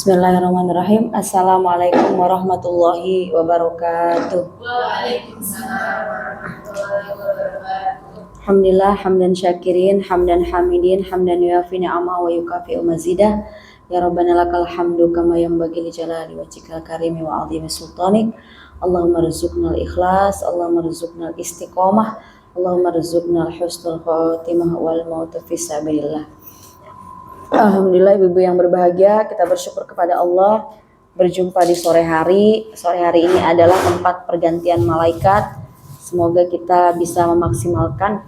Bismillahirrahmanirrahim. Assalamualaikum warahmatullahi wabarakatuh. Waalaikumsalam warahmatullahi wabarakatuh. Alhamdulillah hamdan syakirin, hamdan hamidin, hamdan yuafi ni'ama wa yukafi'u mazidah. Ya Rabbana lakal hamdu kama yanbaghi li jalali wajhikal karimi wa 'azimi sultanik. Allahumma rzuqnal ikhlas, Allahumma rzuqnal istiqomah, Allahumma rzuqnal husnul khatimah wal mautu fi sabilillah. Alhamdulillah ibu-ibu yang berbahagia, kita bersyukur kepada Allah berjumpa di sore hari. Sore hari ini adalah tempat pergantian malaikat. Semoga kita bisa memaksimalkan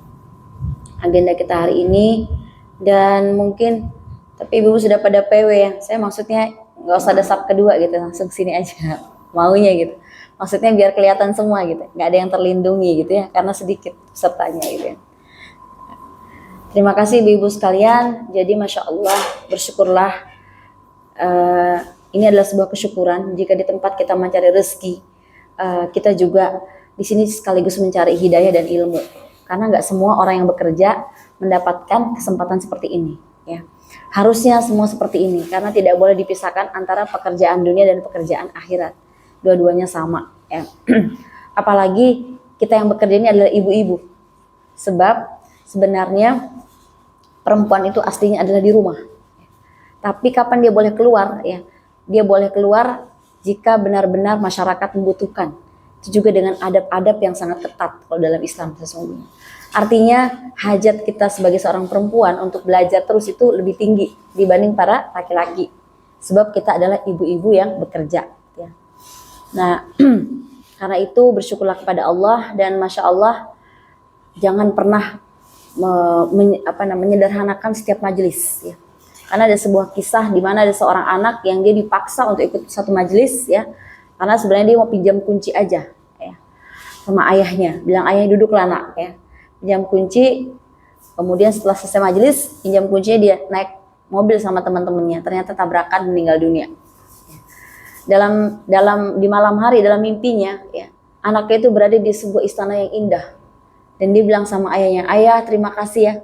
agenda kita hari ini. Dan mungkin, tapi ibu-ibu sudah pada PW ya. Saya maksudnya nggak usah ada sub kedua gitu, langsung sini aja maunya gitu. Maksudnya biar kelihatan semua gitu, nggak ada yang terlindungi gitu ya, karena sedikit pesertanya gitu ya. Terima kasih ibu-ibu sekalian. Jadi Masya Allah, bersyukurlah. Ini adalah sebuah kesyukuran. Jika di tempat kita mencari rezeki, kita juga di sini sekaligus mencari hidayah dan ilmu. Karena nggak semua orang yang bekerja mendapatkan kesempatan seperti ini. Ya, harusnya semua seperti ini. Karena tidak boleh dipisahkan antara pekerjaan dunia dan pekerjaan akhirat. Dua-duanya sama. Ya. Apalagi kita yang bekerja ini adalah ibu-ibu. Sebab sebenarnya perempuan itu aslinya adalah di rumah. Tapi kapan dia boleh keluar ya? Dia boleh keluar jika benar-benar masyarakat membutuhkan. Itu juga dengan adab-adab yang sangat ketat kalau dalam Islam sesungguhnya. Artinya hajat kita sebagai seorang perempuan untuk belajar terus itu lebih tinggi dibanding para laki-laki. Sebab kita adalah ibu-ibu yang bekerja ya. Nah, karena itu bersyukurlah kepada Allah dan Masya Allah jangan pernah menyederhanakan setiap majelis ya. Karena ada sebuah kisah di mana ada seorang anak yang dia dipaksa untuk ikut satu majelis ya. Karena sebenarnya dia mau pinjam kunci aja ya. Sama ayahnya, bilang ayahnya duduklah nak ya. Pinjam kunci. Kemudian setelah selesai majelis, pinjam kuncinya dia naik mobil sama teman-temannya. Ternyata tabrakan meninggal dunia. Di malam hari dalam mimpinya ya, anaknya itu berada di sebuah istana yang indah. Dan dia bilang sama ayahnya, ayah terima kasih ya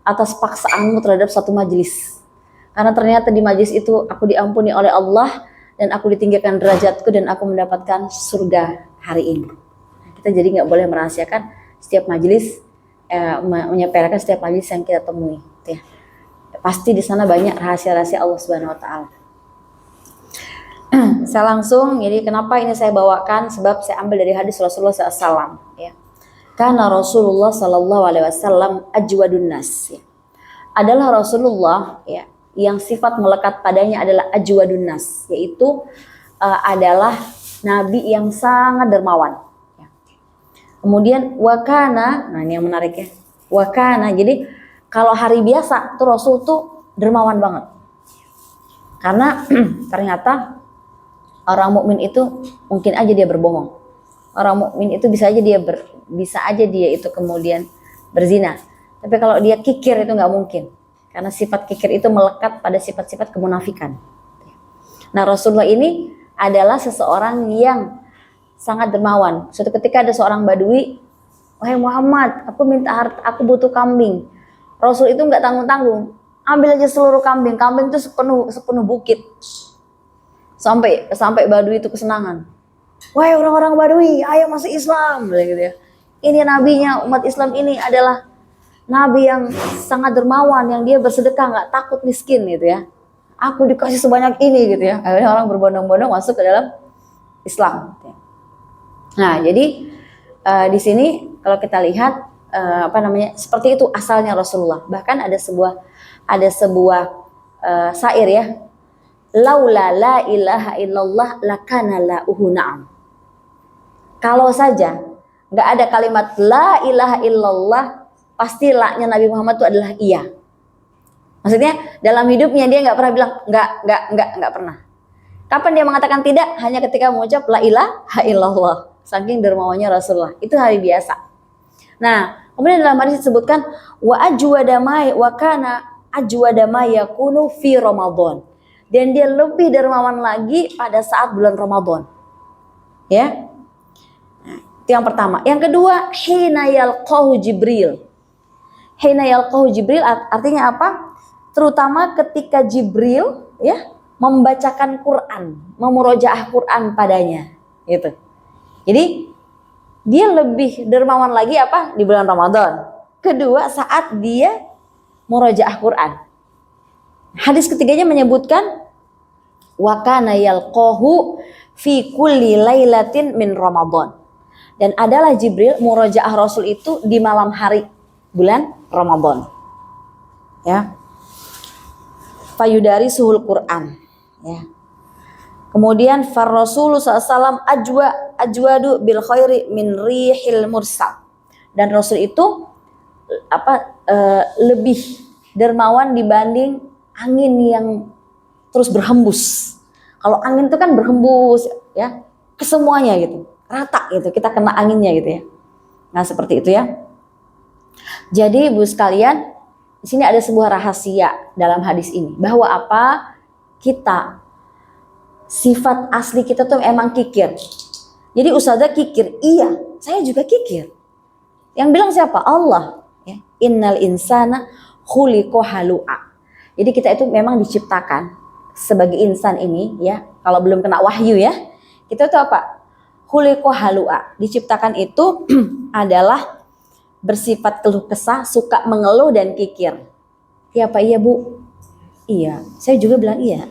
atas paksaanmu terhadap satu majelis. Karena ternyata di majelis itu aku diampuni oleh Allah dan aku ditinggikan derajatku dan aku mendapatkan surga hari ini. Kita jadi nggak boleh merahasiakan setiap majelis, menyepelekan setiap majelis yang kita temui. Ya. Pasti di sana banyak rahasia-rahasia Allah Subhanahu Wa Taala. Saya langsung, jadi kenapa ini saya bawakan? Sebab saya ambil dari hadis Rasulullah SAW. Ya. Karena Rasulullah Sallallahu Alaihi Wasallam ajwadun nas ya. Adalah Rasulullah ya yang sifat melekat padanya adalah ajwadun nas, yaitu adalah Nabi yang sangat dermawan. Ya. Kemudian wakana, nah ini yang menarik ya, wakana. Jadi kalau hari biasa tuh Rasul tuh dermawan banget, karena ternyata orang mukmin itu mungkin aja dia berbohong. Orang mukmin itu bisa aja dia itu kemudian berzina. Tapi kalau dia kikir itu nggak mungkin. Karena sifat kikir itu melekat pada sifat-sifat kemunafikan. Nah Rasulullah ini adalah seseorang yang sangat dermawan. Suatu ketika ada seorang badui, wahai Muhammad, aku minta harta, aku butuh kambing. Rasul itu nggak tanggung-tanggung, ambil aja seluruh kambing. Kambing itu sepenuh bukit. Sampai badui itu kesenangan. Wahai orang-orang Badui, ayo masuk Islam, gitu ya. Ini nabinya umat Islam ini adalah nabi yang sangat dermawan, yang dia bersedekah nggak takut miskin gitu ya. Aku dikasih sebanyak ini gitu ya. Akhirnya orang berbondong-bondong masuk ke dalam Islam. Nah jadi di sini kalau kita lihat seperti itu asalnya Rasulullah. Bahkan ada sebuah syair ya. Laula la ilaha illallah lakana la uhuna'am. Kalau saja nggak ada kalimat la ilaha illallah, pasti la-nya Nabi Muhammad itu adalah iya. Maksudnya dalam hidupnya dia nggak pernah bilang nggak pernah. Kapan dia mengatakan tidak? Hanya ketika mengucap la ilaha illallah. Saking dermawannya Rasulullah. Itu hari biasa. Nah, kemudian dalam hadis disebutkan wa ajwadamai wa kana ajwadamai yakunu fi Ramadan. Dan dia lebih dermawan lagi pada saat bulan Ramadan. Ya. Nah, itu yang pertama. Yang kedua, hina yalqahu Jibril. Hina yalqahu Jibril artinya apa? Terutama ketika Jibril ya membacakan Quran, memurojaah Quran padanya, gitu. Jadi dia lebih dermawan lagi apa di bulan Ramadan. Kedua, saat dia murojaah Quran. Hadis ketiganya menyebutkan wa kana yalqahu fi kulli lailatin min Ramadan. Dan adalah Jibril murojaah Rasul itu di malam hari bulan Ramadan. Ya. Fayudari suhul Quran. Ya. Kemudian far Rasul sallallahu ajwadu bil khairi min rihil mursal. Dan Rasul itu lebih dermawan dibanding angin yang terus berhembus. Kalau angin itu kan berhembus ya ke semuanya gitu, rata gitu, kita kena anginnya gitu ya. Nah seperti itu ya. Jadi ibu sekalian, di sini ada sebuah rahasia dalam hadis ini bahwa apa, kita sifat asli kita tuh emang kikir. Jadi ustazah kikir, iya, saya juga kikir. Yang bilang siapa? Allah. Ya. Innal insana khuliqa halu'a. Jadi kita itu memang diciptakan sebagai insan ini ya, kalau belum kena wahyu ya, kita itu apa? Khuliqa halu'a. Diciptakan itu adalah bersifat keluh kesah, suka mengeluh dan kikir. Ya Pak, iya Bu? Iya, saya juga bilang iya.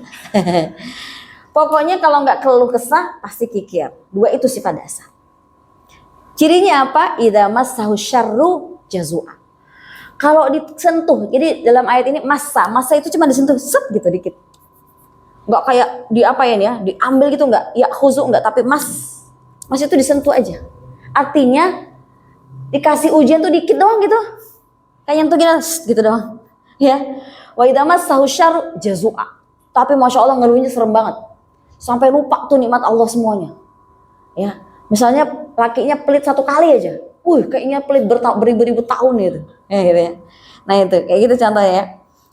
Pokoknya kalau nggak keluh kesah pasti kikir. Dua itu sifat dasar. Cirinya apa? Idza massahu syarru jazua. Kalau disentuh, jadi dalam ayat ini massa itu cuma disentuh set gitu dikit. Nggak kayak diapain ya, diambil gitu nggak, ya khuzu nggak, tapi mas itu disentuh aja. Artinya dikasih ujian tuh dikit doang gitu, kayak yang tuh gitu doang. Ya, wa idza massahu syarru jazua. Tapi masya Allah ngeluhnya serem banget, sampai lupa tuh nikmat Allah semuanya. Ya, misalnya lakinya pelit satu kali aja, kayaknya pelit beribu-ribu tahun gitu. Ya, gitu ya. Nah itu kayak gitu contohnya ya.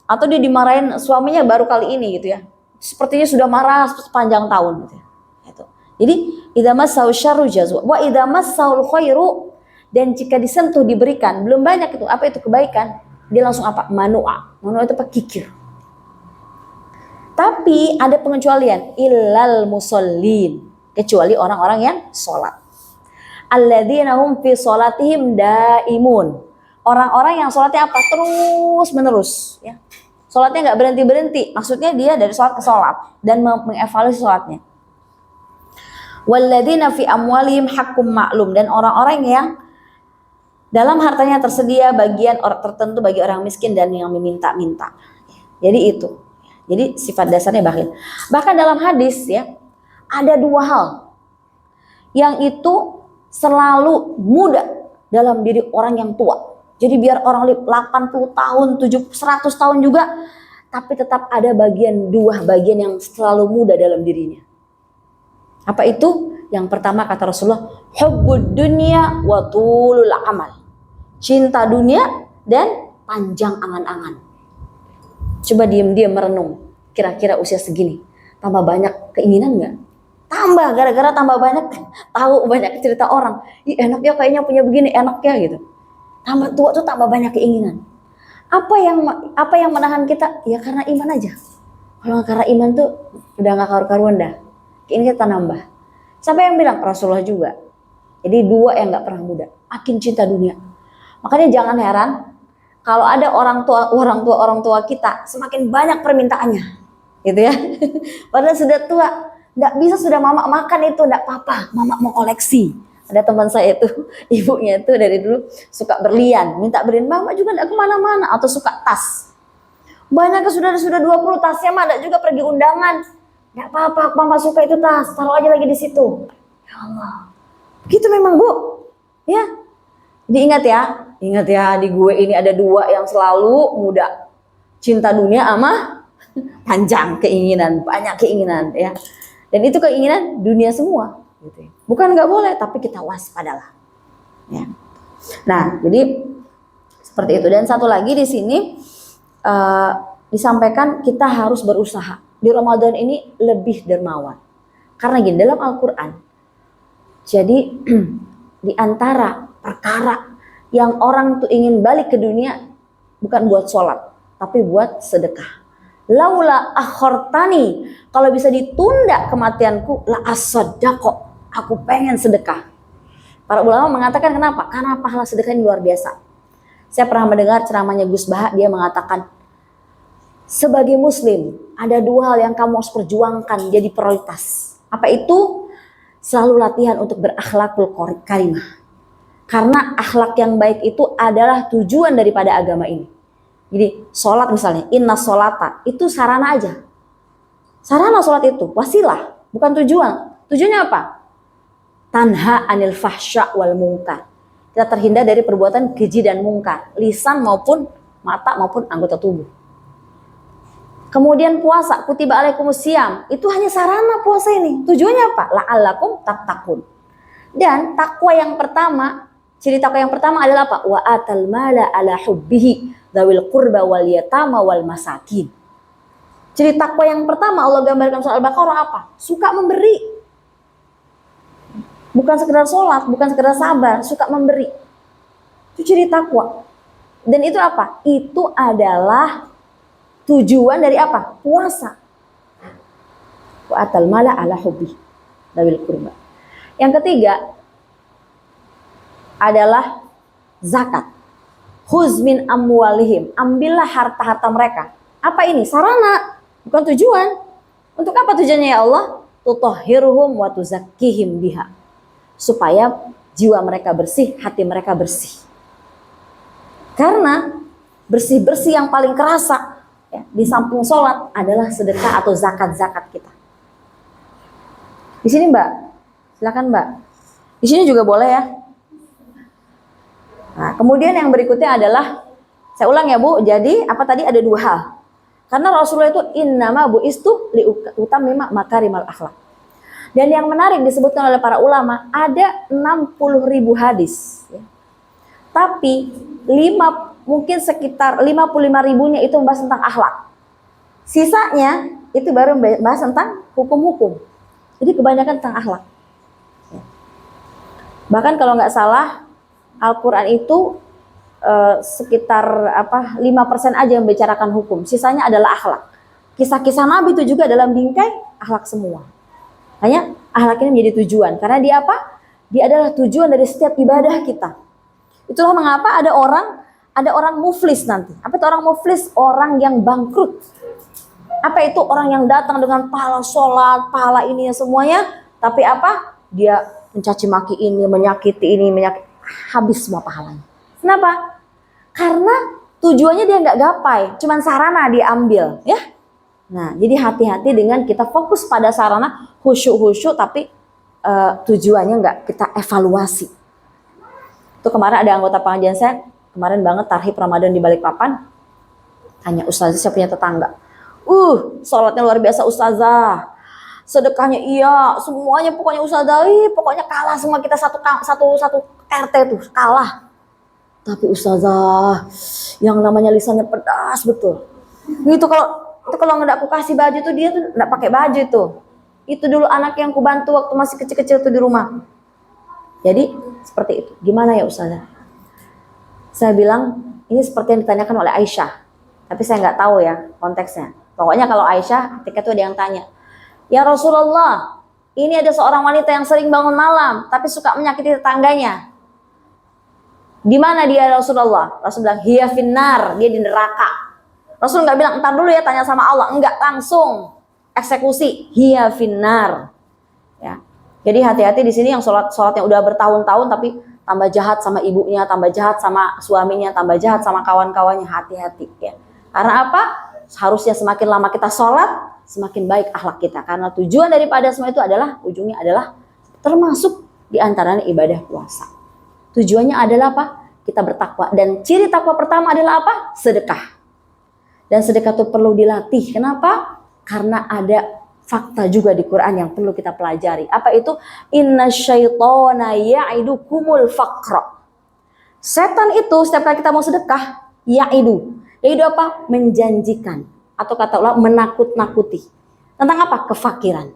Atau dia dimarahin suaminya baru kali ini gitu ya. Sepertinya sudah marah sepanjang tahun gitu ya. Itu. Jadi idza massahu syarru jazua wa idza massahul khairu, dan jika disentuh diberikan, belum banyak itu, apa itu kebaikan, dia langsung apa? Manu'a. Manu'a itu apa? Kikir. Tapi ada pengecualian, illal musallin, kecuali orang-orang yang sholat. Alladzina hum fi sholatihim daimun. Orang-orang yang sholatnya apa? Terus menerus ya. Sholatnya nggak berhenti-berhenti. Maksudnya dia dari sholat ke sholat dan mengevaluasi sholatnya. Walladzina fi amwalihim haqqum ma'lum, dan orang-orang yang dalam hartanya tersedia bagian tertentu bagi orang miskin dan yang meminta-minta. Jadi itu. Jadi sifat dasarnya bakhil. Bahkan dalam hadis ya, ada dua hal yang itu selalu muda dalam diri orang yang tua. Jadi biar orang 80 tahun, 100 tahun juga, tapi tetap ada dua bagian yang selalu muda dalam dirinya. Apa itu? Yang pertama kata Rasulullah, hubbud dunya wa tulul amal. Cinta dunia dan panjang angan-angan. Coba diam-diam merenung, kira-kira usia segini tambah banyak keinginan nggak? Tambah, gara-gara tambah banyak tahu banyak cerita orang. Ih enak ya kayaknya punya begini, enak ya gitu. Tambah tua tuh tambah banyak keinginan. Apa yang menahan kita? Ya karena iman aja. Kalau karena iman tuh udah nggak karu-karuan dah. Keinginan kita nambah. Sampai yang bilang Rasulullah juga. Jadi dua yang nggak pernah muda, makin cinta dunia. Makanya jangan heran kalau ada orang tua kita semakin banyak permintaannya, gitu ya. Padahal sudah tua, nggak bisa, sudah mama makan itu nggak apa-apa, mama mau koleksi. Ada teman saya itu, ibunya itu dari dulu suka berlian, minta beliin mama juga nggak kemana-mana, atau suka tas. Banyak sudah 20 tasnya mah, ada juga pergi undangan. Nggak apa-apa, mama suka itu tas, taruh aja lagi di situ. Ya Allah, gitu memang Bu, ya. Diingat ya, di gue ini ada dua yang selalu muda. Cinta dunia sama panjang keinginan, banyak keinginan ya. Dan itu keinginan dunia semua. Gitu. Bukan nggak boleh, tapi kita waspadalah. Ya. Nah, jadi seperti itu. Dan satu lagi di sini disampaikan kita harus berusaha. Di Ramadan ini lebih dermawan. Karena gini, dalam Al-Quran, jadi di antara perkara yang orang tuh ingin balik ke dunia bukan buat sholat, tapi buat sedekah. laula akhortani, kalau bisa ditunda kematianku, la asadaqo, aku pengen sedekah. Para ulama mengatakan kenapa? Karena pahala sedekah ini luar biasa. Saya pernah mendengar ceramahnya Gus Baha, dia mengatakan, sebagai muslim, ada 2 hal yang kamu harus perjuangkan jadi prioritas. Apa itu? Selalu latihan untuk berakhlakul karimah. Karena akhlak yang baik itu adalah tujuan daripada agama ini. Jadi sholat misalnya, inna sholata, itu sarana aja. Sarana sholat itu, wasilah, bukan tujuan. Tujuannya apa? Tanha anil fahsya wal munkar. Kita terhindar dari perbuatan keji dan mungkar, lisan maupun mata maupun anggota tubuh. Kemudian puasa, kutiba alaikumusiyam, itu hanya sarana puasa ini. Tujuannya apa? La'allakum tattaqun. Dan takwa yang pertama, ciri takwa yang pertama adalah apa? Wa atal mala ala hubbihi dzawil qurba wal yatama wal masakin. Ciri takwa yang pertama Allah gambarkan soal Al-Baqarah apa? Suka memberi. Bukan sekedar sholat, bukan sekedar sabar, suka memberi. Itu ciri takwa. Dan itu apa? Itu adalah tujuan dari apa? Puasa. Wa atal mala ala hubbi dzawil qurba. Yang ketiga adalah zakat. Khuz min amwalihim, ambillah harta-harta mereka. Apa ini? Sarana, bukan tujuan. Untuk apa tujuannya ya Allah? Tutahhiruhum wa tuzakkihim biha. Supaya jiwa mereka bersih, hati mereka bersih. Karena bersih-bersih yang paling kerasa ya, di samping sholat adalah sedekah atau zakat-zakat kita. Di sini Mbak, silakan Mbak. Di sini juga boleh ya. Nah, kemudian yang berikutnya adalah, saya ulang ya Bu, jadi apa tadi ada 2 hal. Karena Rasulullah itu innama bu'istu li utammima makarimal akhlak. Dan yang menarik disebutkan oleh para ulama, ada 60.000 hadis. Ya. Tapi mungkin sekitar 55.000-nya itu membahas tentang akhlak. Sisanya itu baru membahas tentang hukum-hukum. Jadi kebanyakan tentang akhlak. Ya. Bahkan kalau nggak salah, Al-Quran itu sekitar 5% aja yang membicarakan hukum. Sisanya adalah akhlak. Kisah-kisah Nabi itu juga dalam bingkai akhlak semua. Hanya akhlak ini menjadi tujuan. Karena dia apa? Dia adalah tujuan dari setiap ibadah kita. Itulah mengapa ada orang muflis nanti. Apa itu orang muflis? Orang yang bangkrut. Apa itu? Orang yang datang dengan pahala sholat, pahala ini semuanya. Tapi apa? Dia mencaci maki ini, menyakiti ini, habis semua pahalanya. Kenapa? Karena tujuannya dia nggak gapai, cuman sarana dia ambil, ya. Nah, jadi hati-hati dengan kita fokus pada sarana khusyuk-khusyuk, tapi tujuannya nggak kita evaluasi. Itu kemarin ada anggota pengajian saya, kemarin banget tarhib Ramadan di Balikpapan, tanya ustazah, saya punya tetangga, sholatnya luar biasa ustazah, sedekahnya iya, semuanya pokoknya ustazah, pokoknya kalah semua kita satu RT tuh kalah. Tapi ustazah, yang namanya lisannya pedas betul. Gitu kalau nggak aku kasih baju tuh dia tuh nggak pakai baju tuh. Itu dulu anak yang ku bantu waktu masih kecil-kecil tuh di rumah. Jadi seperti itu. Gimana ya ustazah? Saya bilang ini seperti yang ditanyakan oleh Aisyah. Tapi saya nggak tahu ya konteksnya. Pokoknya kalau Aisyah ketika itu ada yang tanya, ya Rasulullah, ini ada seorang wanita yang sering bangun malam tapi suka menyakiti tetangganya. Di mana dia Rasulullah? Rasul bilang hiya finnar, dia di neraka. Rasul nggak bilang entar dulu ya tanya sama Allah, enggak, langsung eksekusi hiya finnar. Ya. Jadi hati-hati di sini yang sholatnya udah bertahun-tahun tapi tambah jahat sama ibunya, tambah jahat sama suaminya, tambah jahat sama kawan-kawannya, hati-hati ya. Karena apa? Harusnya semakin lama kita sholat, semakin baik akhlak kita. Karena tujuan daripada semua itu adalah, ujungnya adalah termasuk diantaranya ibadah puasa. Tujuannya adalah apa? Kita bertakwa. Dan ciri takwa pertama adalah apa? Sedekah. Dan sedekah itu perlu dilatih. Kenapa? Karena ada fakta juga di Quran yang perlu kita pelajari. Apa itu? Inna syaitona ya'idukumul faqra. Setan itu setiap kali kita mau sedekah, ya'idu. Ya'idu apa? Menjanjikan. Atau kata ulama menakut-nakuti. Tentang apa? Kefakiran.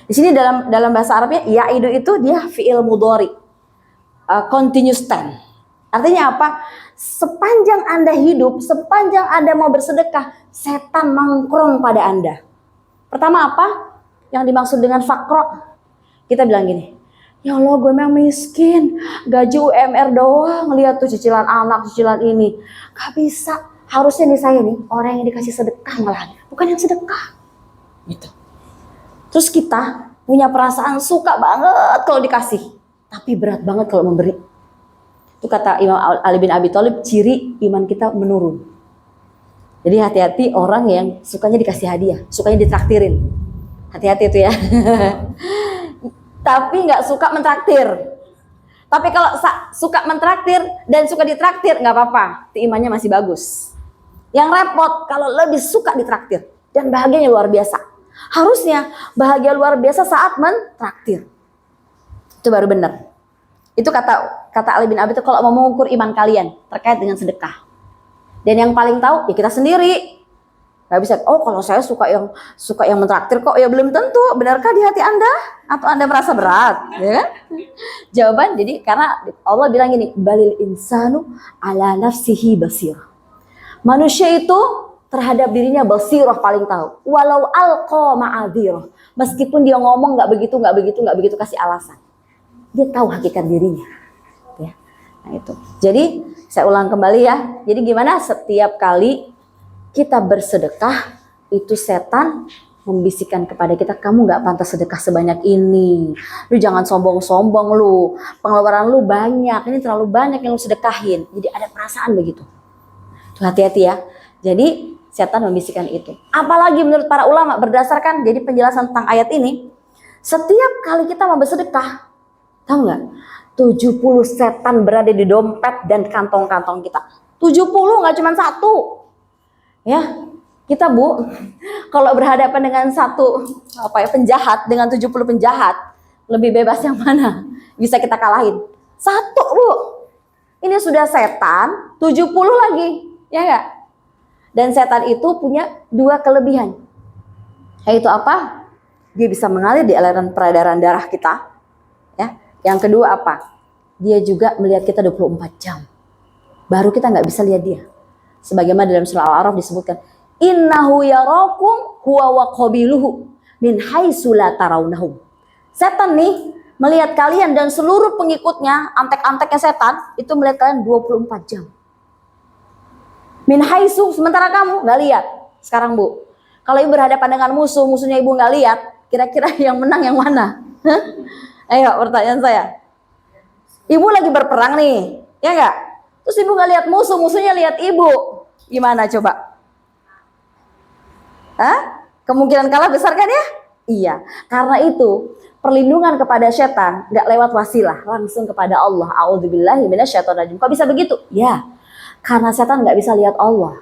Di sini dalam bahasa Arabnya, ya'idu itu dia fi'il mudhari. Continuous tense. Artinya apa? Sepanjang Anda hidup, sepanjang Anda mau bersedekah, setan mangkrong pada Anda. Pertama apa? Yang dimaksud dengan fakro. Kita bilang gini, ya Allah gue memang miskin, gaji UMR doang, lihat tuh cicilan anak, cicilan ini. Gak bisa, harusnya nih saya nih, orang yang dikasih sedekah malahan, bukan yang sedekah. Gitu. Terus kita punya perasaan suka banget kalau dikasih, tapi berat banget kalau memberi. Itu kata Imam Ali bin Abi Thalib, ciri iman kita menurun. Jadi hati-hati orang yang sukanya dikasih hadiah, sukanya ditraktirin. Hati-hati itu ya. Tapi nggak suka mentraktir. Tapi kalau suka mentraktir dan suka ditraktir nggak apa-apa, imannya masih bagus. Yang repot kalau lebih suka ditraktir dan bahagianya luar biasa. Harusnya bahagia luar biasa saat mentraktir. Itu baru benar. Itu kata Ali bin Abi Thalib, kalau mau mengukur iman kalian terkait dengan sedekah. Dan yang paling tahu ya kita sendiri. Gak bisa, oh kalau saya suka yang mentraktir kok, ya belum tentu. Benarkah di hati Anda? Atau Anda merasa berat? Ya kan? Jawaban, jadi karena Allah bilang gini, balil insanu ala nafsihi basir. Manusia itu terhadap dirinya basirah paling tahu. Walau alqa ma'adhirah. Meskipun dia ngomong gak begitu kasih alasan. Dia tahu hakikat dirinya. Ya. Nah itu. Jadi saya ulang kembali ya. Jadi gimana setiap kali kita bersedekah, itu setan membisikkan kepada kita, kamu gak pantas sedekah sebanyak ini. Lu jangan sombong-sombong lu. Pengeluaran lu banyak, ini terlalu banyak yang lu sedekahin. Jadi ada perasaan begitu. Tuh, hati-hati ya. Jadi setan membisikkan itu. Apalagi menurut para ulama berdasarkan jadi penjelasan tentang ayat ini, setiap kali kita mau bersedekah, tahu gak? 70 setan berada di dompet dan kantong-kantong kita. 70 gak cuma satu. Ya, kita Bu, kalau berhadapan dengan satu penjahat, dengan 70 penjahat, lebih bebas yang mana? Bisa kita kalahin? Satu Bu. Ini sudah setan, 70 lagi, ya enggak? Dan setan itu punya dua kelebihan. Yaitu apa? Dia bisa mengalir di aliran peredaran darah kita. Ya. Yang kedua apa? Dia juga melihat kita 24 jam. Baru kita nggak bisa lihat dia. Sebagaimana dalam surah Al-A'raf disebutkan, innahu yarakum huwa wa qabiluhu min haitsu la tarawnahum. Setan nih melihat kalian dan seluruh pengikutnya, antek-anteknya setan itu melihat kalian 24 jam. Min haitsu, sementara kamu nggak lihat. Sekarang Bu, kalau ibu berhadapan dengan musuhnya ibu nggak lihat, kira-kira yang menang yang mana? Ayo pertanyaan saya. Ibu lagi berperang nih, ya nggak? Terus ibu nggak lihat musuhnya lihat ibu, gimana coba? Hah? Kemungkinan kalah besar kan ya? Iya, karena itu perlindungan kepada setan nggak lewat wasilah, langsung kepada Allah. A'udzubillahi minasyaitonirrajim. Kok bisa begitu? Ya, karena setan nggak bisa lihat Allah,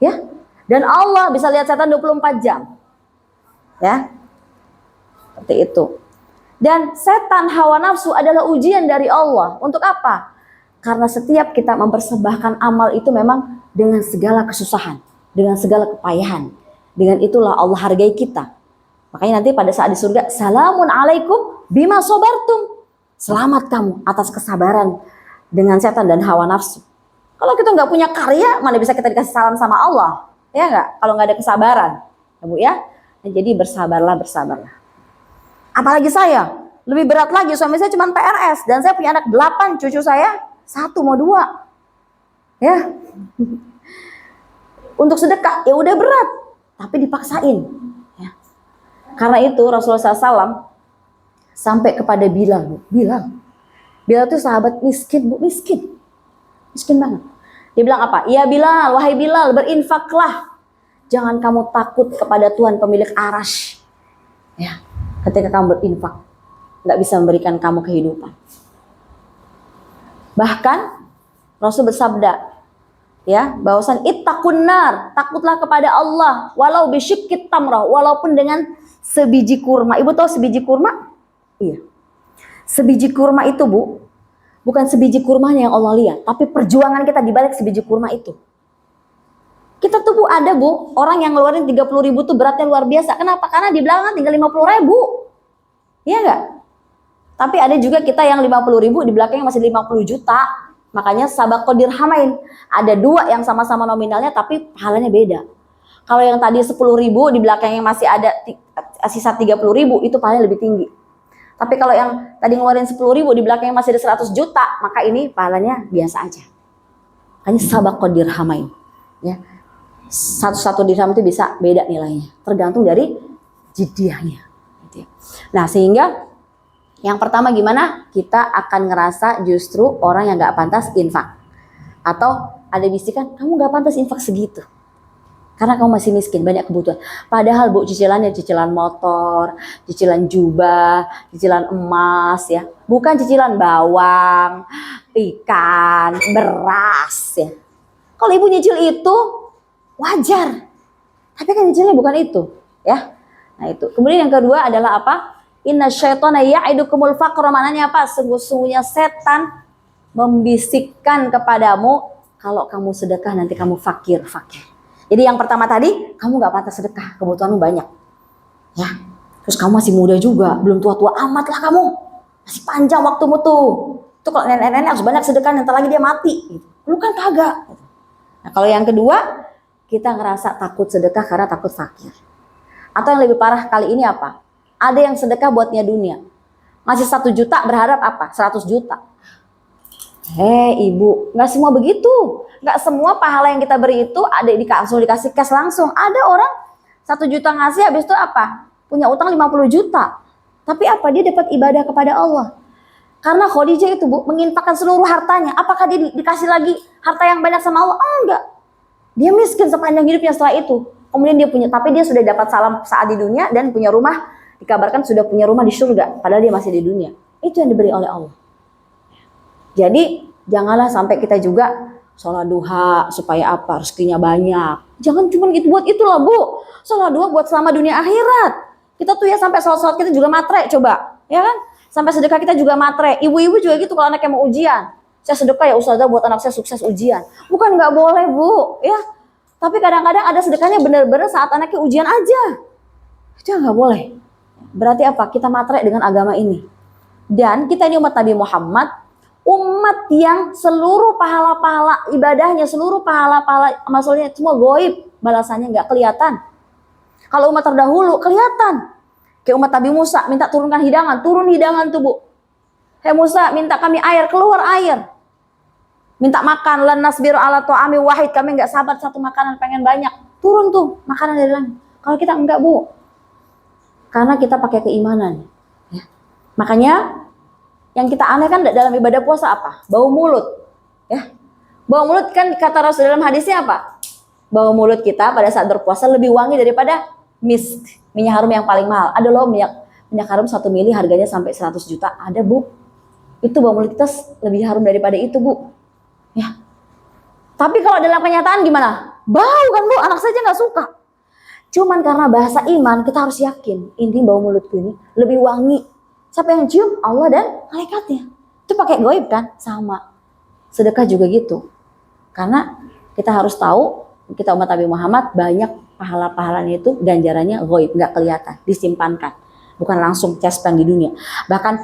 ya. Dan Allah bisa lihat setan 24 jam, ya. Seperti itu. Dan setan hawa nafsu adalah ujian dari Allah. Untuk apa? Karena setiap kita mempersembahkan amal itu memang dengan segala kesusahan, dengan segala kepayahan. Dengan itulah Allah hargai kita. Makanya nanti pada saat di surga, salamun alaikum bima sobartum. Selamat kamu atas kesabaran dengan setan dan hawa nafsu. Kalau kita nggak punya karya, mana bisa kita dikasih salam sama Allah? Ya nggak? Kalau nggak ada kesabaran, ya Bu ya. Nah, jadi bersabarlah. Apalagi saya, lebih berat lagi, suami saya cuma PRS dan saya punya anak 8, cucu saya 1 mau 2. Ya. Untuk sedekah ya udah berat, tapi dipaksain. Ya. Karena itu Rasulullah SAW sampai kepada Bilal, Bu. Bilal itu sahabat miskin, Bu, miskin banget. Dia bilang apa? Ya Bilal, wahai Bilal, berinfaklah. Jangan kamu takut kepada Tuhan pemilik Arasy. Ya, ketika kamu berinfak, nggak bisa memberikan kamu kehidupan. Bahkan Rasul bersabda, ya, bahwasan ittaqun nar, takutlah kepada Allah, walau bisyiqqit tamrah, walaupun dengan sebiji kurma. Ibu tahu sebiji kurma? Iya. Sebiji kurma itu, Bu, bukan sebiji kurmanya yang Allah lihat, tapi perjuangan kita di balik sebiji kurma itu. Kita tuh Bu, ada Bu, orang yang ngeluarin 30.000 tuh beratnya luar biasa. Kenapa? Karena di belakang tinggal 50.000. Iya enggak? Tapi ada juga kita yang 50.000 di belakangnya masih 50 juta. Makanya sabaqo dirhamain. Ada dua yang sama-sama nominalnya tapi pahalanya beda. Kalau yang tadi 10.000 di belakangnya masih ada sisa 30.000 itu pahalanya lebih tinggi. Tapi kalau yang tadi ngeluarin 10.000 di belakangnya masih ada 100 juta, maka ini pahalanya biasa aja. Makanya sabaqo dirhamain. Ya. Satu dirham itu bisa beda nilainya, tergantung dari jidyahnya. Gitu ya. Nah, sehingga yang pertama gimana? Kita akan ngerasa justru orang yang gak pantas infak. Atau ada bisikan, kamu gak pantas infak segitu. Karena kamu masih miskin, banyak kebutuhan. Padahal Bu, cicilannya cicilan motor, cicilan jubah, cicilan emas ya. Bukan cicilan bawang, ikan, beras ya. Kalau ibu nyicil itu wajar. Tapi kan nyicilnya bukan itu ya. Nah itu. Kemudian yang kedua adalah apa? Inna syaitana ya'idukumul faqra. Maknanya apa? Sungguh-sungguhnya setan membisikkan kepadamu kalau kamu sedekah nanti kamu fakir. Jadi yang pertama tadi, kamu gak pantas sedekah, kebutuhanmu banyak. Ya. Terus kamu masih muda juga, belum tua-tua amat lah kamu. Masih panjang waktumu tuh. Tuh kalau nenek-nenek harus banyak sedekah, nanti lagi dia mati. Lu kan kagak. Nah kalau yang kedua, kita ngerasa takut sedekah karena takut fakir. Atau yang lebih parah kali ini apa? Ada yang sedekah buatnya dunia. Ngasih 1 juta berharap apa? 100 juta. Ibu, gak semua begitu. Gak semua pahala yang kita beri itu ada dikasih cash langsung. Ada orang 1 juta ngasih, habis itu apa? Punya utang 50 juta. Tapi apa? Dia dapat ibadah kepada Allah. Karena Khadijah itu Bu, menginfakkan seluruh hartanya. Apakah dia dikasih lagi harta yang banyak sama Allah? Enggak. Dia miskin sepanjang hidupnya setelah itu. Kemudian dia punya, tapi dia sudah dapat salam saat di dunia dan punya rumah. Dikabarkan sudah punya rumah di surga. Padahal dia masih di dunia. Itu yang diberi oleh Allah. Jadi janganlah sampai kita juga sholat duha supaya apa? Rezekinya banyak. Jangan cuma gitu buat itulah Bu. Sholat duha buat selama dunia akhirat. Kita tuh ya sampai sholat kita juga matre coba. Ya kan? Sampai sedekah kita juga matre. Ibu-ibu juga gitu kalau anaknya mau ujian. Saya sedekah ya ustazah buat anak saya sukses ujian. Bukan nggak boleh Bu. Ya. Tapi kadang-kadang ada sedekahnya benar-benar saat anaknya ujian aja. Itu nggak boleh. Berarti apa? Kita matre dengan agama ini. Dan kita ini umat Nabi Muhammad. Umat yang seluruh pahala-pahala ibadahnya, seluruh pahala-pahala maksudnya semua goib, balasannya nggak kelihatan. Kalau umat terdahulu kelihatan. Kayak umat Nabi Musa minta turunkan hidangan, turun hidangan tuh Bu. Hei Musa, minta kami air, keluar air. Minta makan, lan nasbiru ala ta'ami wahid, kami nggak sabar satu makanan pengen banyak. Turun tuh makanan dari langit. Kalau kita enggak Bu. Karena kita pakai keimanan. Ya. Makanya yang kita aneh kan dalam ibadah puasa apa? Bau mulut. Ya. Bau mulut kan kata Rasul dalam hadisnya apa? Bau mulut kita pada saat berpuasa lebih wangi daripada misk, minyak harum yang paling mahal. Ada loh minyak harum 1 mili harganya sampai 100 juta. Ada Bu. Itu bau mulut kita lebih harum daripada itu Bu. Ya. Tapi kalau dalam kenyataan gimana? Bau kan Bu, anak saja nggak suka. Cuman karena bahasa iman kita harus yakin ini bau mulutku ini lebih wangi. Siapa yang cium? Allah dan malaikatnya. Itu pakai goib kan? Sama. Sedekah juga gitu. Karena kita harus tahu, kita umat Nabi Muhammad banyak pahala-pahalanya itu ganjarannya goib, nggak kelihatan, disimpankan. Bukan langsung cespang di dunia. Bahkan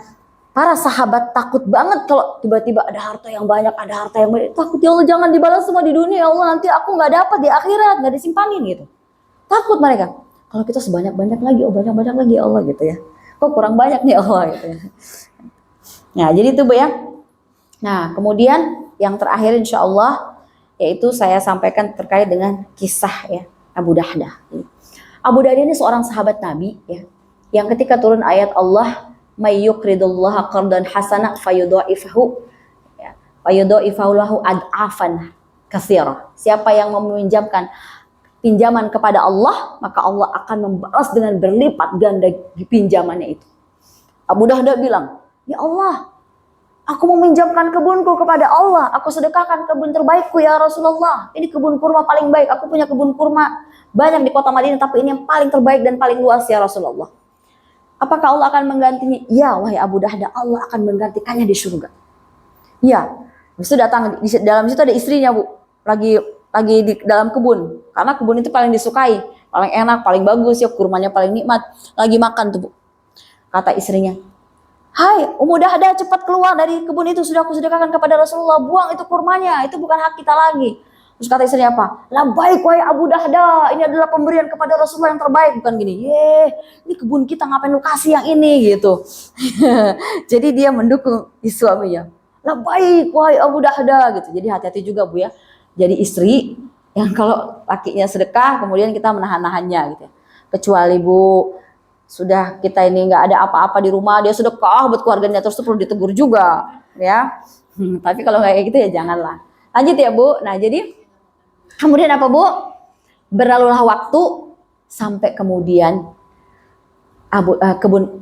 para sahabat takut banget kalau tiba-tiba ada harta yang banyak, ada harta yang banyak. Takut ya Allah jangan dibalas semua di dunia, ya Allah nanti aku nggak dapat di akhirat, nggak disimpanin gitu. Takut mereka. Kalau kita sebanyak-banyak lagi, banyak-banyak lagi ya Allah gitu ya. Kok kurang banyak nih Allah gitu ya. Nah jadi itu Bu ya. Nah kemudian yang terakhir insya Allah yaitu saya sampaikan terkait dengan kisah ya Abu Dahdah. Abu Dahdah ini seorang sahabat Nabi ya, yang ketika turun ayat Allah may yuqridullaha qardan hasana fayudha'ifahu ya, fayudha'ifahu lahu ad'afan katsira. Siapa yang meminjamkan pinjaman kepada Allah, maka Allah akan membalas dengan berlipat ganda pinjamannya itu. Abu Dahdah bilang, ya Allah, aku meminjamkan kebunku kepada Allah, aku sedekahkan kebun terbaikku ya Rasulullah. Ini kebun kurma paling baik, aku punya kebun kurma banyak di kota Madinah, tapi ini yang paling terbaik dan paling luas ya Rasulullah. Apakah Allah akan menggantinya? Ya, wahai Abu Dahdah, Allah akan menggantikannya di surga. Ya, habis itu datang, di dalam situ ada istrinya Bu, lagi di dalam kebun, karena kebun itu paling disukai, paling enak, paling bagus ya, kurmanya paling nikmat, lagi makan tuh Bu. Kata istrinya, Hai Ummu Dahdah, cepat keluar dari kebun itu, sudah aku sedekahkan kepada Rasulullah, buang itu kurmanya, itu bukan hak kita lagi. Terus kata istrinya apa? Labbaik wahai Abu Dahdah, ini adalah pemberian kepada Rasulullah yang terbaik. Bukan gini, ini kebun kita, ngapain lu kasih yang ini gitu. Jadi dia mendukung suaminya. Labbaik wahai Abu Dahdah gitu. Jadi hati-hati juga Bu ya. Jadi istri yang kalau lakinya sedekah kemudian kita menahan-nahannya gitu. Kecuali Bu sudah kita ini nggak ada apa-apa di rumah, dia sedekah buat keluarganya, terus perlu ditegur juga ya. Tapi kalau kayak gitu ya janganlah. Lanjut ya Bu. Nah jadi kemudian apa Bu? Berlalulah waktu sampai kemudian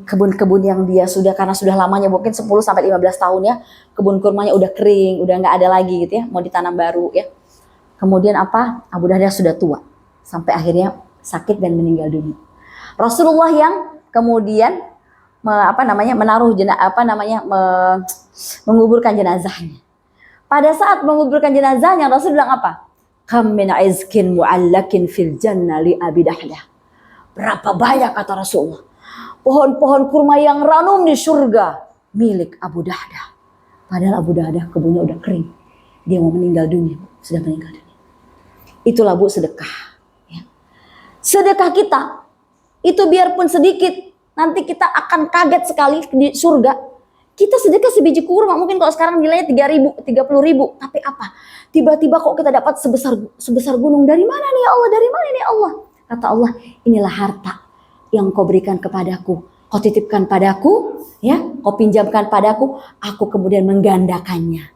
kebun-kebun yang dia sudah, karena sudah lamanya mungkin 10 sampai 15 tahun ya, kebun kurmanya udah kering, udah nggak ada lagi gitu ya, mau ditanam baru ya. Kemudian apa? Abu Dahdah sudah tua sampai akhirnya sakit dan meninggal dunia. Rasulullah yang kemudian menguburkan jenazahnya. Pada saat menguburkan jenazahnya, Rasul bilang apa? Kam min izkin mu'allakin fil jannah li Abi Dahdah. Berapa banyak kata Rasulullah pohon-pohon kurma yang ranum di surga milik Abu Dahdah. Padahal Abu Dahdah kebunnya udah kering. Dia mau meninggal dunia, sudah meninggal dunia. Itulah Bu sedekah. Ya. Sedekah kita itu biarpun sedikit, nanti kita akan kaget sekali di surga. Kita sedekah sebiji kurma, mungkin kalau sekarang nilainya 3.000, 30.000, tapi apa? Tiba-tiba kok kita dapat sebesar gunung. Dari mana nih ya Allah? Dari mana nih Allah? Kata Allah, inilah harta yang kau berikan kepadaku, kau titipkan padaku, ya, kau pinjamkan padaku, aku kemudian menggandakannya.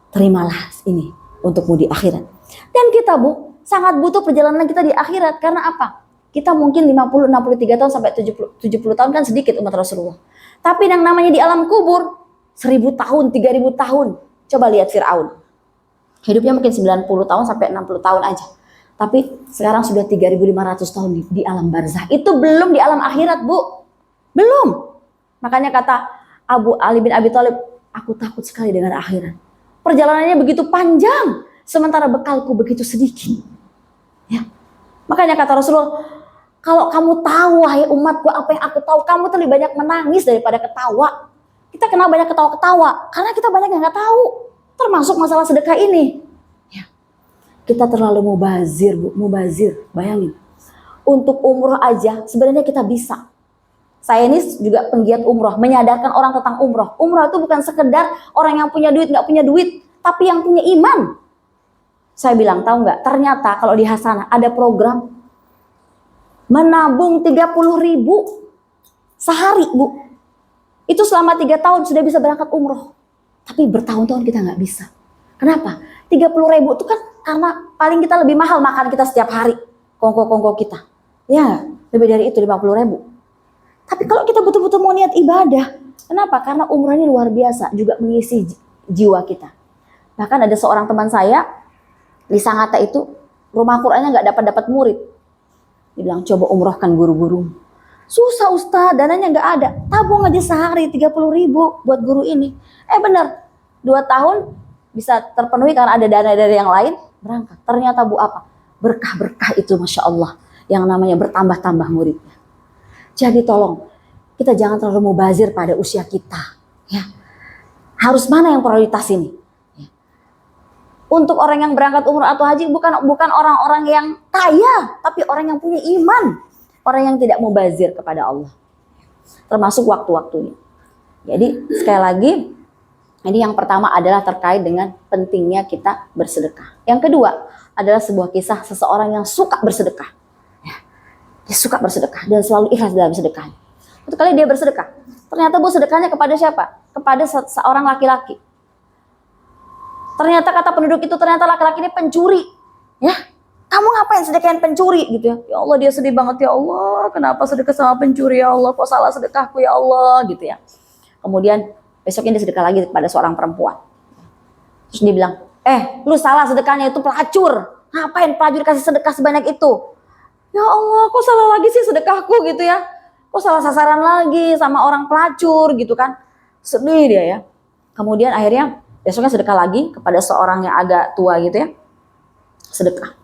Terimalah ini untukmu di akhirat. Dan kita Bu, sangat butuh perjalanan kita di akhirat, karena apa? Kita mungkin 50, 63 tahun sampai 70 tahun kan sedikit umat Rasulullah. Tapi yang namanya di alam kubur 1000 tahun, 3000 tahun. Coba lihat Fir'aun. Hidupnya mungkin 90 tahun sampai 60 tahun aja. Tapi sekarang sudah 3500 tahun di alam barzah. Itu belum di alam akhirat Bu. Belum. Makanya kata Abu Ali bin Abi Thalib, aku takut sekali dengan akhirat. Perjalanannya begitu panjang, sementara bekalku begitu sedikit. Ya. Makanya kata Rasulullah, kalau kamu tahu wahai umatku apa yang aku tahu, kamu lebih banyak menangis daripada ketawa. Kita kenal banyak ketawa-ketawa karena kita banyak yang nggak tahu, termasuk masalah sedekah ini. Ya. Kita terlalu mubazir Bu, mubazir. Bayangin, untuk umroh aja sebenarnya kita bisa. Saya ini juga penggiat umroh, menyadarkan orang tentang umroh. Umroh itu bukan sekedar orang yang punya duit nggak punya duit, tapi yang punya iman. Saya bilang, tahu nggak? Ternyata kalau di Hasanah ada program menabung 30.000 sehari Bu. Itu selama 3 tahun sudah bisa berangkat umroh. Tapi bertahun-tahun kita nggak bisa. Kenapa? 30.000 itu kan karena paling kita lebih mahal makan kita setiap hari. Kongko-kongko kita. Ya, lebih dari itu 50.000. Tapi kalau kita betul-betul mau niat ibadah, kenapa? Karena umrah ini luar biasa, juga mengisi jiwa kita. Bahkan ada seorang teman saya di Sangatta itu, rumah Qur'annya nggak dapat murid. Dia bilang, coba umrohkan guru-guru. Susah Ustaz, dananya nggak ada. Tabung aja sehari 30.000 buat guru ini. Benar, 2 tahun bisa terpenuhi karena ada dana dari yang lain, berangkat. Ternyata Bu apa? Berkah-berkah itu Masya Allah, yang namanya bertambah-tambah muridnya. Jadi tolong, kita jangan terlalu mubazir pada usia kita. Ya. Harus mana yang prioritas ini? Ya. Untuk orang yang berangkat umroh atau haji bukan orang-orang yang kaya, tapi orang yang punya iman. Orang yang tidak mubazir kepada Allah. Termasuk waktu-waktunya. Jadi sekali lagi, ini yang pertama adalah terkait dengan pentingnya kita bersedekah. Yang kedua adalah sebuah kisah seseorang yang suka bersedekah. Dia suka bersedekah dan selalu ikhlas dalam sedekahnya. Suatu kali dia bersedekah. Ternyata Bu sedekahnya kepada siapa? Kepada seorang laki-laki. Ternyata kata penduduk itu, ternyata laki-laki ini pencuri. Ya, kamu ngapain sedekahin pencuri gitu ya? Ya Allah, dia sedih banget, ya Allah. Kenapa sedekah sama pencuri ya Allah? Kok salah sedekahku ya Allah gitu ya. Kemudian besoknya dia sedekah lagi kepada seorang perempuan. Terus dia bilang, lu salah sedekahnya, itu pelacur. Ngapain pelacur kasih sedekah sebanyak itu? Ya Allah, kok salah lagi sih sedekahku gitu ya. Kok salah sasaran lagi sama orang pelacur gitu kan. Sedih dia ya. Kemudian akhirnya besoknya sedekah lagi kepada seorang yang agak tua gitu ya. Sedekah.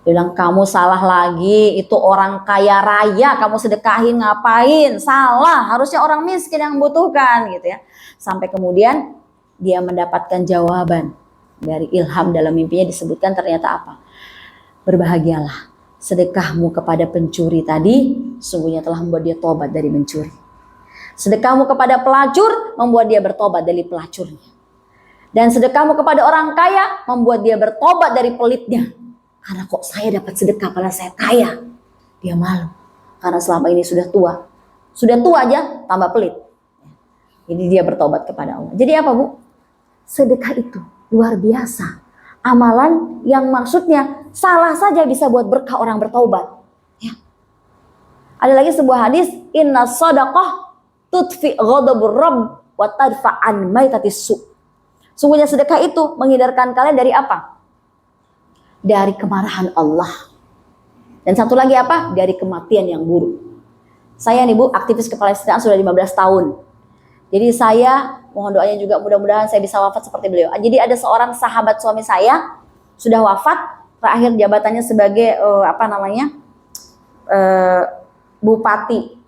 Dia bilang, kamu salah lagi, itu orang kaya raya, kamu sedekahin ngapain? Salah, harusnya orang miskin yang membutuhkan gitu ya. Sampai kemudian dia mendapatkan jawaban dari ilham dalam mimpinya, disebutkan ternyata apa? Berbahagialah, sedekahmu kepada pencuri tadi sungguhnya telah membuat dia tobat dari mencuri. Sedekahmu kepada pelacur membuat dia bertobat dari pelacurnya. Dan sedekahmu kepada orang kaya membuat dia bertobat dari pelitnya. Karena kok saya dapat sedekah padahal saya kaya. Dia malu. Karena selama ini sudah tua. Sudah tua aja tambah pelit. Jadi dia bertobat kepada Allah. Jadi apa Bu? Sedekah itu luar biasa. Amalan yang maksudnya salah saja bisa buat berkah orang bertobat. Ya. Ada lagi sebuah hadis. Inna sadaqah tutfi ghadabur rabb wa tadfa'an maitatis su. Sungguhnya sedekah itu menghindarkan kalian dari apa? Dari kemarahan Allah. Dan satu lagi apa? Dari kematian yang buruk. Saya nih Bu, aktivis kepalestinaan sudah 15 tahun. Jadi saya mohon doanya juga mudah-mudahan saya bisa wafat seperti beliau. Jadi ada seorang sahabat suami saya sudah wafat, terakhir jabatannya sebagai bupati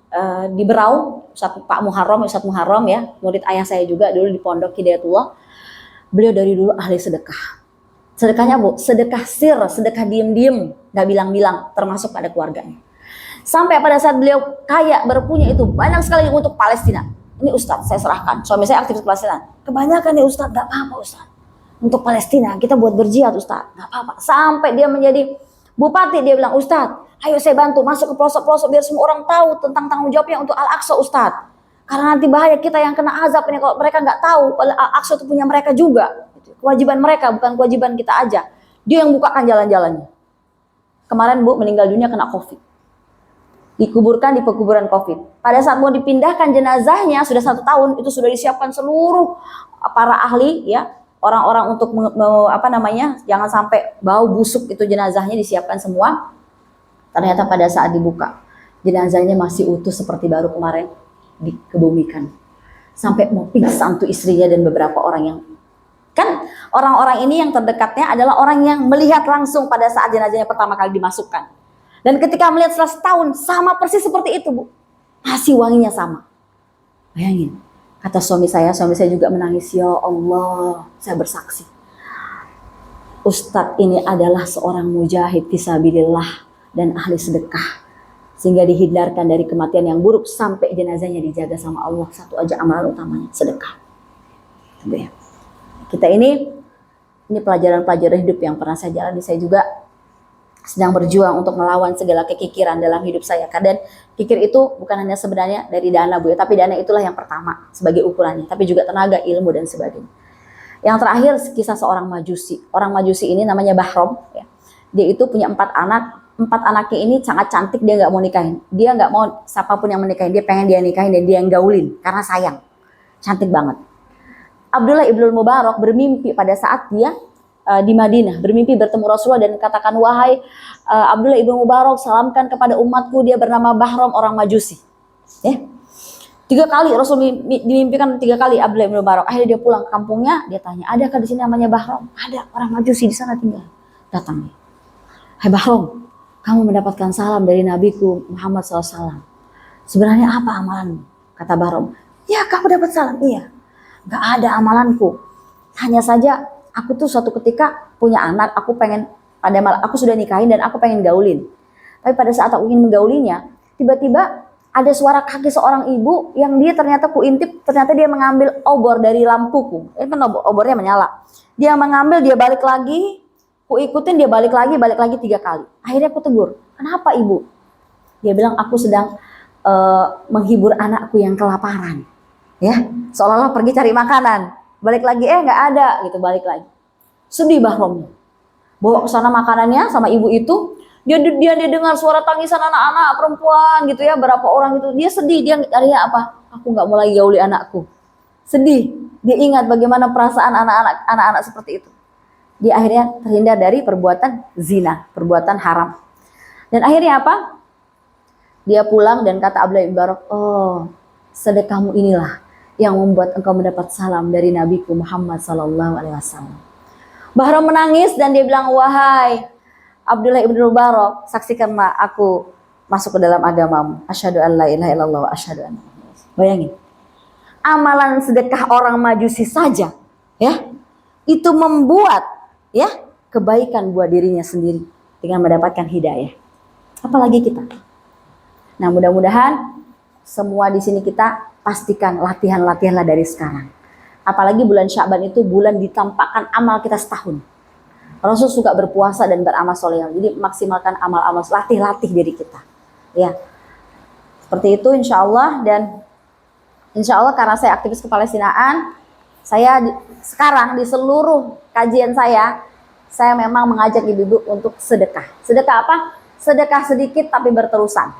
di Berau, Pak Muharram, Ustadz Muharram ya, murid ayah saya juga dulu di Pondok Hidayatullah. Beliau dari dulu ahli sedekah. Sedekahnya Bu, sedekah sir, sedekah diem-diem, gak bilang-bilang, termasuk pada keluarganya. Sampai pada saat beliau kaya, berpunya itu banyak sekali untuk Palestina. Ini Ustadz, saya serahkan. Suami saya aktivis Palestina. Kebanyakan nih Ustadz, gak apa-apa Ustadz. Untuk Palestina, kita buat berjihad Ustadz, gak apa-apa. Sampai dia menjadi bupati, dia bilang, Ustadz, ayo saya bantu masuk ke pelosok-pelosok biar semua orang tahu tentang tanggung jawabnya untuk Al-Aqsa Ustadz. Karena nanti bahaya kita yang kena azab ini kalau mereka gak tahu, Al-Aqsa itu punya mereka juga. Kewajiban mereka, bukan kewajiban kita aja. Dia yang bukakan jalan-jalannya. Kemarin Bu meninggal dunia kena COVID. Dikuburkan di pekuburan COVID. Pada saat mau dipindahkan jenazahnya, sudah 1 tahun, itu sudah disiapkan seluruh para ahli, ya, orang-orang untuk jangan sampai bau busuk itu jenazahnya disiapkan semua. Ternyata pada saat dibuka, jenazahnya masih utuh seperti baru kemarin dikebumikan. Sampai mau pingsan tuh istrinya dan beberapa orang yang kan orang-orang ini yang terdekatnya adalah orang yang melihat langsung pada saat jenazahnya pertama kali dimasukkan. Dan ketika melihat setelah setahun sama persis seperti itu Bu. Masih wanginya sama. Bayangin. Kata suami saya juga menangis. Ya Allah, saya bersaksi. Ustadz ini adalah seorang mujahid fisabilillah dan ahli sedekah. Sehingga dihindarkan dari kematian yang buruk sampai jenazahnya dijaga sama Allah. Satu aja amalan utamanya, sedekah. Gitu ya. Kita ini pelajaran-pelajaran hidup yang pernah saya jalani. Saya juga sedang berjuang untuk melawan segala kekikiran dalam hidup saya. Dan kikir itu bukan hanya sebenarnya dari dana Bu ya, tapi dana itulah yang pertama sebagai ukurannya, tapi juga tenaga, ilmu dan sebagainya. Yang terakhir kisah seorang majusi. Orang majusi ini namanya Bahrom ya. Dia itu punya 4 anak. 4 anaknya ini sangat cantik, dia nggak mau nikahin. Dia nggak mau siapapun yang menikahin, dia pengen dia nikahin dan dia yang gaulin karena sayang. Cantik banget. Abdullah ibnul Mubarak bermimpi pada saat dia di Madinah, bermimpi bertemu Rasulullah dan katakan, wahai Abdullah ibnul Mubarak, salamkan kepada umatku, dia bernama Bahrom, orang Majusi. Ya. 3 kali Rasul dimimpikan 3 kali Abdullah ibnul Mubarak. Akhirnya dia pulang ke kampungnya, dia tanya, adakah di sini namanya Bahrom? Ada, orang Majusi di sana tinggal. Datang. Hai Bahrom, kamu mendapatkan salam dari Nabiku Muhammad SAW. Sebenarnya apa amalanmu? Kata Bahrom. Ya, kamu dapat salam. Iya. Gak ada amalanku. Hanya saja aku tuh suatu ketika punya anak, aku sudah nikahin dan aku pengen gaulin. Tapi pada saat aku ingin menggaulinya, tiba-tiba ada suara kaki seorang ibu yang dia ternyata kuintip, ternyata dia mengambil obor dari lampuku. Obornya menyala. Dia mengambil, dia balik lagi, ku ikutin, dia balik lagi 3 kali. Akhirnya aku tegur, kenapa ibu? Dia bilang, aku sedang menghibur anakku yang kelaparan. Ya, seolah-olah pergi cari makanan. Balik lagi, nggak ada gitu, balik lagi. Sedih Bahrom. Bawa ke sana makanannya sama ibu itu, dia dengar suara tangisan anak-anak perempuan gitu ya, berapa orang itu. Dia sedih, dia nyarinya apa? Aku nggak mau lagi gauli anakku. Sedih. Dia ingat bagaimana perasaan anak-anak seperti itu. Dia akhirnya terhindar dari perbuatan zina, perbuatan haram. Dan akhirnya apa? Dia pulang dan kata Abdullah ibn Mubarak, oh, sedekahmu inilah yang membuat engkau mendapat salam dari Nabiku Muhammad SAW. Bahram menangis dan dia bilang, wahai Abdullah ibn Mubarak, saksikanlah aku masuk ke dalam agamamu. Asyhadu an la ilaha illallah wa asyhadu anna Muhammadan Rasulullah. Bayangin. Amalan sedekah orang Majusi saja, ya, itu membuat ya kebaikan buat dirinya sendiri dengan mendapatkan hidayah. Apalagi kita. Nah, mudah-mudahan semua di sini kita pastikan latihan-latihanlah dari sekarang. Apalagi bulan Sya'ban itu bulan ditampakkan amal kita setahun. Rasul suka berpuasa dan beramal soleh. Jadi maksimalkan amal-amal, latih diri kita. Ya, seperti itu insya Allah. Dan insya Allah karena saya aktivis kepalestinaan, saya sekarang di seluruh kajian saya memang mengajak ibu-ibu untuk sedekah. Sedekah apa? Sedekah sedikit tapi berterusan.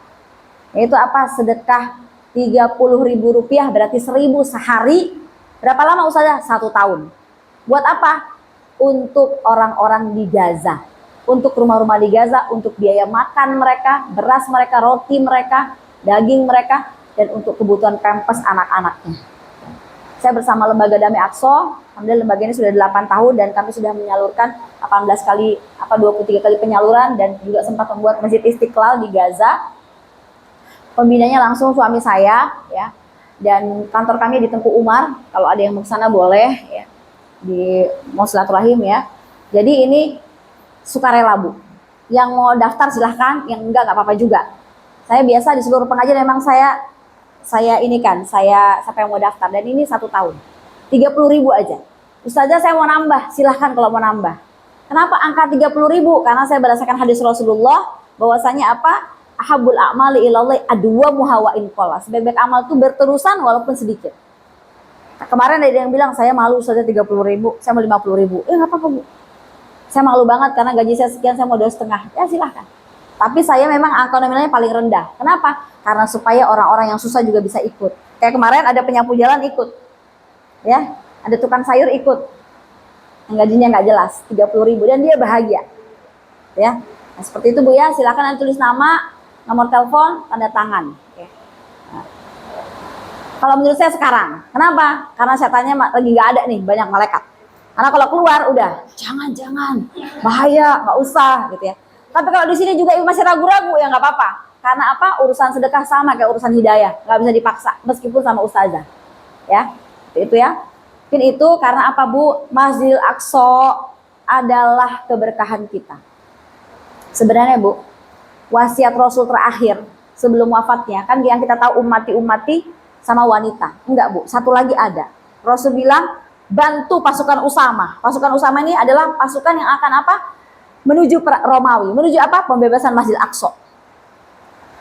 Yaitu apa? Sedekah 30.000 rupiah berarti 1.000 sehari. Berapa lama Ustazah? 1 tahun. Buat apa? Untuk orang-orang di Gaza. Untuk rumah-rumah di Gaza, untuk biaya makan mereka, beras mereka, roti mereka, daging mereka, dan untuk kebutuhan pampers anak-anaknya. Saya bersama Lembaga Damai Aqsa, alhamdulillah lembaga ini sudah 8 tahun dan kami sudah menyalurkan 23 kali penyaluran dan juga sempat membuat Masjid Istiqlal di Gaza. Pembinanya langsung suami saya, ya. Dan kantor kami di Tengku Umar. Kalau ada yang mau ke sana boleh, ya. Di mau silaturahim ya. Jadi ini sukarela Bu. Yang mau daftar silahkan, yang enggak apa-apa juga. Saya biasa di seluruh pengajian memang saya siapa yang mau daftar dan ini 1 tahun. 30.000 aja. Ustazah saya mau nambah, silahkan kalau mau nambah. Kenapa angka 30.000? Karena saya berdasarkan hadis Rasulullah bahwasanya apa? Ahabul a'mali ilallah adwamuha wa in qalla. Sebaik-baik amal itu berterusan walaupun sedikit. Nah, kemarin ada yang bilang saya malu saja 30.000, saya mau 50.000. Nggak apa-apa Bu. Saya malu banget karena gaji saya sekian, saya mau 2,5. Ya silahkan. Tapi saya memang angka nominalnya paling rendah. Kenapa? Karena supaya orang-orang yang susah juga bisa ikut. Kayak kemarin ada penyapu jalan ikut. Ya, ada tukang sayur ikut. Yang gajinya nggak jelas, 30.000 dan dia bahagia. Ya. Nah, seperti itu Bu ya, silakan tulis nama, nomor telepon, tanda tangan. Oke. Nah. Kalau menurut saya sekarang, kenapa? Karena setannya lagi nggak ada nih, banyak malaikat. Karena kalau keluar udah, jangan, bahaya, nggak usah, gitu ya. Tapi kalau di sini juga ibu masih ragu-ragu, ya nggak apa-apa. Karena apa? Urusan sedekah sama kayak urusan hidayah, nggak bisa dipaksa, meskipun sama ustazah. Ya, itu ya. Mungkin itu karena apa Bu? Masjidil Aqsa adalah keberkahan kita. Sebenarnya Bu, wasiat Rasul terakhir sebelum wafatnya kan yang kita tahu ummati sama wanita. Enggak Bu, satu lagi ada. Rasul bilang bantu pasukan Usama. Pasukan Usama ini adalah pasukan yang akan apa? Menuju Romawi. Menuju apa? Pembebasan Masjidil Aqsa.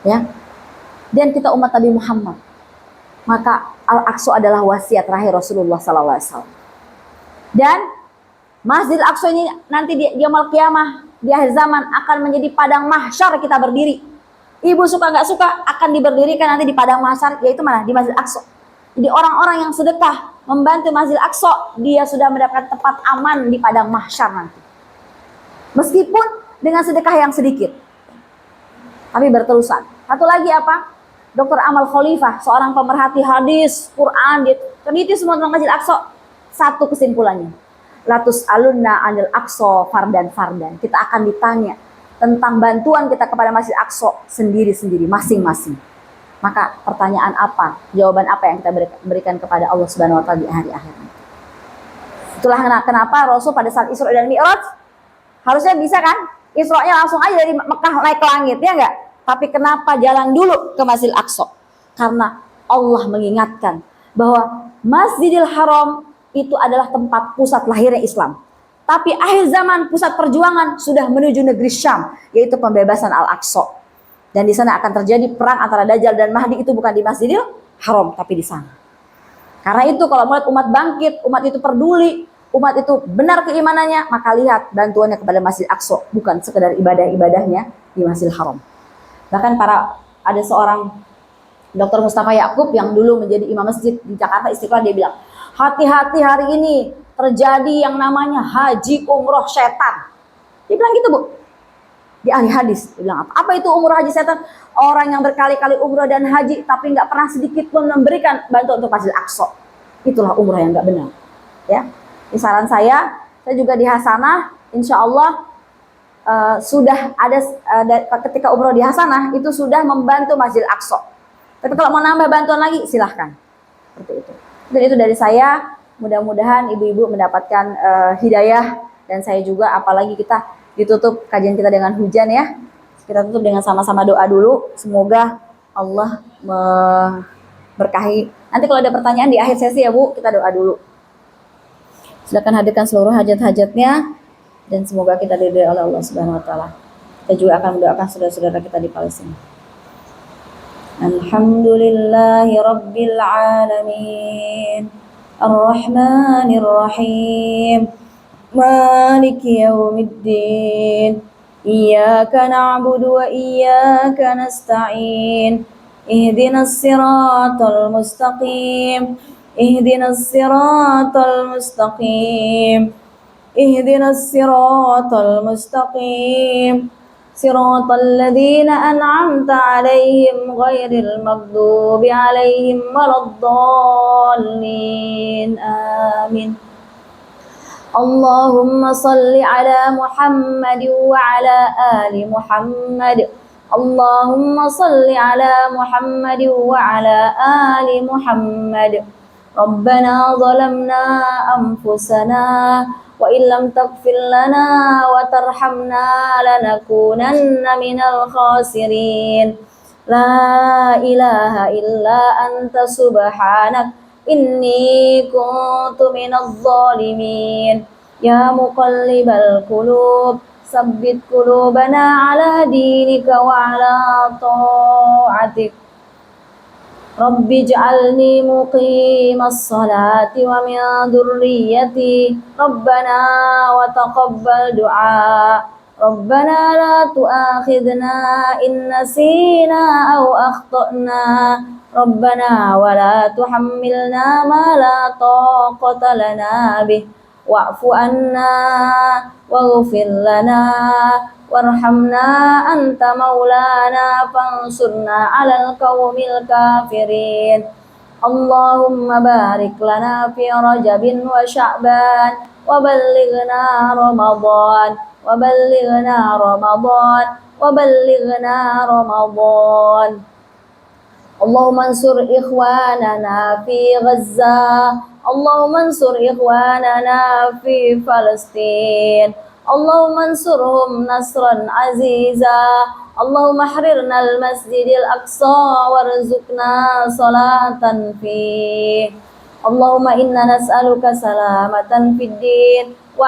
Ya. Dan kita umat Nabi Muhammad. Maka Al-Aqsa adalah wasiat terakhir Rasulullah SAW. Dan Masjidil Aqsa ini nanti di yaumul qiyamah di akhir zaman akan menjadi padang mahsyar kita berdiri. Ibu suka nggak suka akan diberdirikan nanti di padang mahsyar, yaitu mana? Di Masjidil Aqsa. Jadi orang-orang yang sedekah membantu Masjidil Aqsa, dia sudah mendapatkan tempat aman di padang mahsyar nanti. Meskipun dengan sedekah yang sedikit, tapi berterusan. Satu lagi apa? Dr. Amal Khalifah, seorang pemerhati hadis, Quran, dia teliti semua tentang Masjidil Aqsa. Satu kesimpulannya, latus alunna anil Aqsa fardan. Kita akan ditanya tentang bantuan kita kepada Masjid Aqsa sendiri-sendiri, masing-masing. Maka pertanyaan apa, jawaban apa yang kita berikan kepada Allah Subhanahu wa taala di hari akhir nanti. Itulah kenapa Rasul pada saat Isra dan Mi'raj harusnya bisa kan? Isra-nya langsung aja dari Mekah naik ke langit, ya enggak? Tapi kenapa jalan dulu ke Masjidil Aqsa? Karena Allah mengingatkan bahwa Masjidil Haram itu adalah tempat pusat lahirnya Islam. Tapi akhir zaman pusat perjuangan sudah menuju negeri Syam, yaitu pembebasan Al-Aqsa. Dan di sana akan terjadi perang antara Dajjal dan Mahdi, itu bukan di Masjidil Haram, tapi di sana. Karena itu kalau melihat umat bangkit, umat itu peduli, umat itu benar keimanannya, maka lihat bantuannya kepada Masjid Aqsa, bukan sekedar ibadah-ibadahnya di Masjidil Haram. Bahkan ada seorang Dr. Mustafa Yaqub yang dulu menjadi imam masjid di Jakarta Istiqlal, dia bilang, hati-hati hari ini terjadi yang namanya haji umroh setan. Dia bilang gitu Bu, di ahli hadis. Dia bilang apa itu umroh haji setan? Orang yang berkali-kali umroh dan haji tapi nggak pernah sedikit pun memberikan bantuan untuk Masjid Aqsa. Itulah umroh yang nggak benar. Ya, ini saran saya juga di Hasanah, insya Allah sudah ada ketika umroh di Hasanah itu sudah membantu Masjid Aqsa. Tapi kalau mau nambah bantuan lagi silahkan. Seperti itu. Dan itu dari saya. Mudah-mudahan ibu-ibu mendapatkan hidayah dan saya juga. Apalagi kita ditutup kajian kita dengan hujan ya. Kita tutup dengan sama-sama doa dulu. Semoga Allah berkahi. Nanti kalau ada pertanyaan di akhir sesi ya Bu, kita doa dulu. Silakan hadirkan seluruh hajat-hajatnya dan semoga kita diridhoi oleh Allah Subhanahu wa taala. Kita juga akan mendoakan saudara-saudara kita di Palestina. Alhamdulillahi rabbil alamin. Ar-Rahmanir Rahim. Maliki yaumiddin. Iyyaka na'budu wa iyyaka nasta'in. Ihdinas siratal mustaqim. Ihdinas siratal mustaqim. Ihdinas siratal mustaqim. Siratal ladzina an'amta 'alaihim ghairil maghdubi 'alaihim waladdallin. Amin. Allahumma salli ala Muhammad wa ala ali Muhammad. Allahumma salli ala Muhammad wa ala ali Muhammad. Rabbana zalamna anfusana wa illam taghfir lana wa tarhamna lanakunanna minal khasirin. La ilaha illa anta subhanak inni kuntu minadh dhalimin. Ya muqallibal qulub sabbit qulubana ala dinika wa ala ta'atik. Rabbi ij'alni muqimas salati wa min dhurriyyati. Rabbana wa taqabbal du'a. Rabbana la tu'akhidna in nasina aw akhtana. Rabbana wa la tuhammilna ma la taqata lana bih. Wa'fu anna waghfir lana warhamna anta maulana fansurna 'alal qaumil kafirin. Allahumma barik lana fi Rajabin wa Sya'ban wa ballighna Ramadan wa ballighna Ramadan wa ballighna Ramadan. Allahumma ansur ikhwanana fi Gaza. Allahumma ansur ikhwanana fi Palestin. Allahumma ansurhum nasran aziza. Allahumma ahrirna al-masjidil aqsa warzuqna salatan fi. Allahumma inna nas'aluka salamatan fid din wa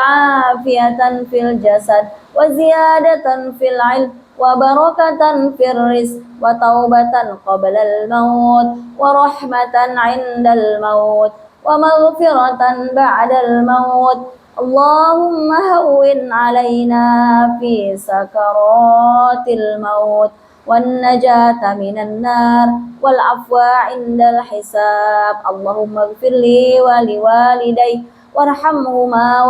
afiyatan fil jasad wa ziyadatan fil ilm wa barakatan fil rizq wa taubatan qabla al-maut wa rahmatan 'indal maut wa maghfiratan ba'dal maut. Allahumma hawwin 'alaina fi sakaratil maut wan najata minan nar wal afwa 'indal hisab. Allahumma ighfirli wa liwalidayya warhamhuma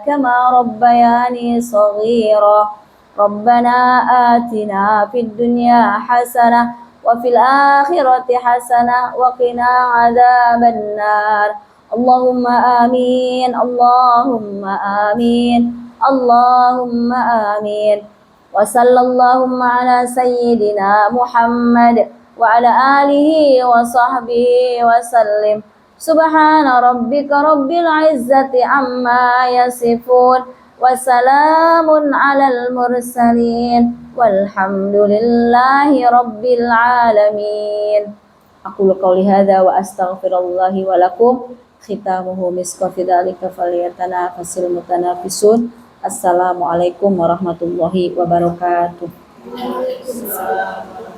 kama rabbayani shaghira. Rabbana atina fid dunya hasanah wa fil akhirati hasanah wa qina 'adzaban nar. Allahumma amin. Allahumma amin. Allahumma amin. Wa sallallahu ala sayyidina Muhammad wa ala alihi wa sahbihi wa sallim. Subhana rabbika rabbil izzati amma yasifun wa salamun alal mursalin walhamdulillahi rabbil alamin. Aqulu qawli hadza wa astaghfirullahi wa lakum. Khitamuhu miska fi dzalika falyatanafasul mutanafisun. Assalamualaikum warahmatullahi wabarakatuh. Waalaikumsalam.